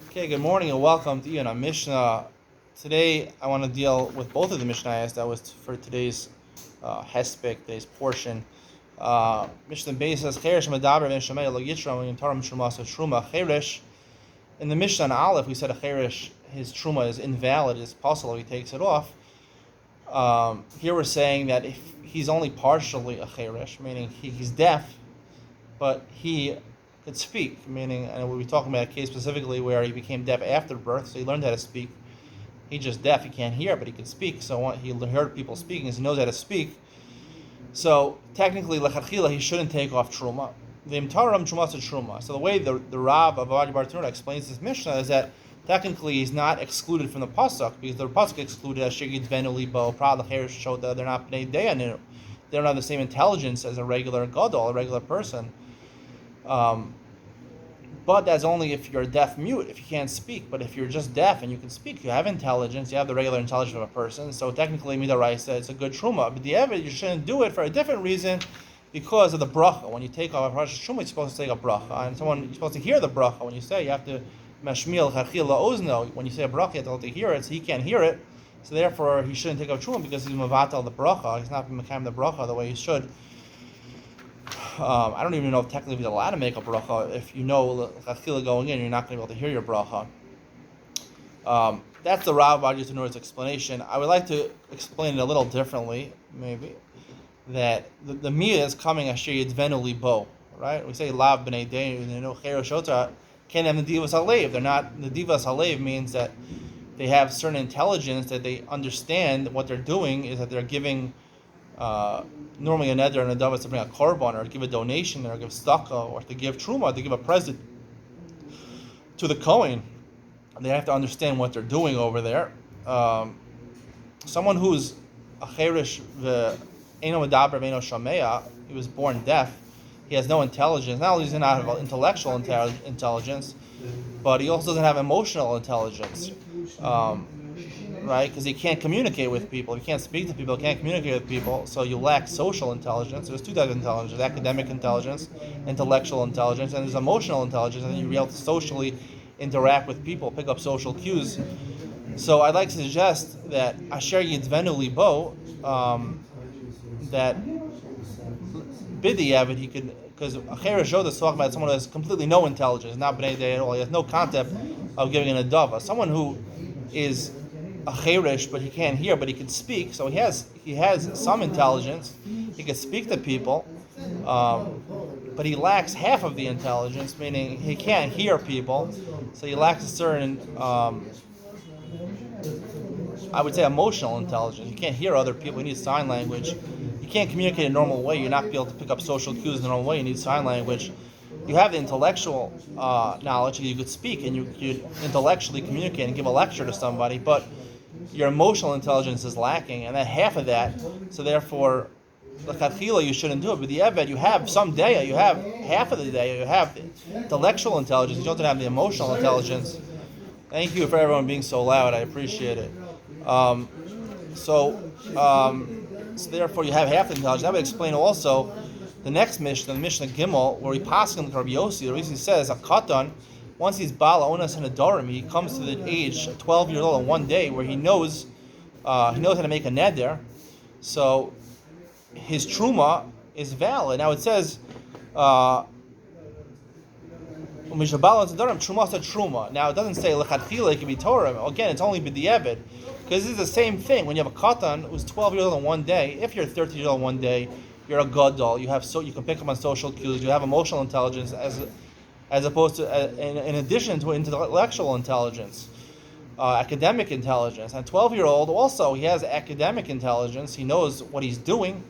Okay, good morning and welcome to Iyun HaMishna. Today I want to deal with both of the Mishnayos that was for today's hespek, today's portion. Mishnah Beis says, Cheresh medaber ben Shemei lo yitram in Tarum Terumos truma. Cheresh, in the Mishnah in Aleph, we said a Cheresh, his truma is invalid, it's possible he takes it off. Here we're saying that if he's only partially a Cheresh, meaning he's deaf, but he could speak, meaning, and we'll be talking about a case specifically where he became deaf after birth, so he learned how to speak. He's just deaf, he can't hear, but he can speak, so he heard people speaking, so he knows how to speak. So technically, lechatchila, he shouldn't take off truma. The imtaram truma to truma. So the way the Rav of Avad Bar Teruna explains this Mishnah is that technically he's not excluded from the pasuk, because the pasuk excluded as shigid venu libo prad l'cheresh shota. They're not bnei deyanu. They don't have the same intelligence as a regular gadol, a regular person. But that's only if you're deaf mute, if you can't speak. But if you're just deaf and you can speak, you have intelligence, you have the regular intelligence of a person. So technically, midaraisa, it's a good truma. But the evid, you shouldn't do it for a different reason, because of the bracha. When you take off a Rosh Truma, you're supposed to take a bracha, and you're supposed to hear the bracha. When you say, you have to mashmiel chachil la'ozno. When you say a bracha, you have to hear it. So he can't hear it. So therefore, he shouldn't take off truma because he's mavatal the bracha. He's not mekayem the bracha the way he should. I don't even know if technically he's allowed to make a bracha. If you know chachila going in, you're not going to be able to hear your bracha. That's the Rav Bar Terumos explanation. I would like to explain it a little differently, maybe. That the miyah is coming asher yidvenu libo, right? We say lav b'nei deinu cheroshota can't have the divas halev. They're not, the divas halev means that they have certain intelligence, that they understand what they're doing is that they're giving. Normally a neder and a dava is to bring a korban or to give a donation or give tzedakah or to give truma, to give a present to the kohen. They have to understand what they're doing over there. Someone who's a cheresh ve'eno medaber ve'eno shameya, he was born deaf, he has no intelligence. Not only does he not have intellectual intelligence, but he also doesn't have emotional intelligence. Right? Because he can't communicate with people. He can't speak to people, he can't communicate with people, so you lack social intelligence. There's two types of intelligence: there's academic intelligence, intellectual intelligence, and there's emotional intelligence, and you're able to socially interact with people, pick up social cues. So I'd like to suggest that asher yidvenu libo, that bidi avid, he could, because a cheresh is talking about someone who has completely no intelligence, not bnei day at all, he has no concept of giving an adava. Someone who is a cheresh, but he can't hear, but he can speak. So he has some intelligence. He can speak to people, but he lacks half of the intelligence, meaning he can't hear people. So he lacks a certain, I would say, emotional intelligence. You can't hear other people. You need sign language. You can't communicate in a normal way. You're not able to pick up social cues in a normal way. You need sign language. You have the intellectual knowledge, you could speak and you could intellectually communicate and give a lecture to somebody, but your emotional intelligence is lacking, and that half of that, so therefore, l'chadchila, you shouldn't do it. But the eved, you have some day, you have half of the day, you have the intellectual intelligence, you don't have the emotional intelligence. Thank you for everyone being so loud, I appreciate it. So therefore, you have half the intelligence. That would explain also the next Mishnah, the Mishnah Gimel, where he passes in Rabbi Yossi. The reason he says a katan, once he's bala onas and adorim, he comes to the age 12 years old in one day where he knows how to make a neder. So his truma is valid. Now it says truma. Now it doesn't say lechatchila, it can be Torah. Again, it's only b'di'evid, because this is the same thing. When you have a katan who's 12 years old in one day, if you're 13 years old in one day, you're a gadol. You can pick up on social cues. You have emotional intelligence as opposed to in addition to intellectual intelligence, academic intelligence. And 12-year-old also, he has academic intelligence. He knows what he's doing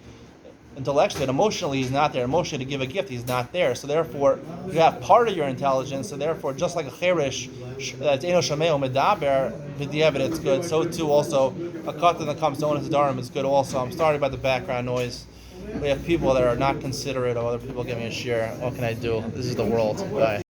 intellectually, and emotionally he's not there. Emotionally, to give a gift, he's not there. So therefore, you have part of your intelligence. So therefore, just like a cheresh that's eno shameo medaber v'di'evid, it's good. So too also a katan that comes to onas darim is good also. I'm sorry about the background noise. We have people that are not considerate of other people giving a share. What can I do? This is the world. Bye.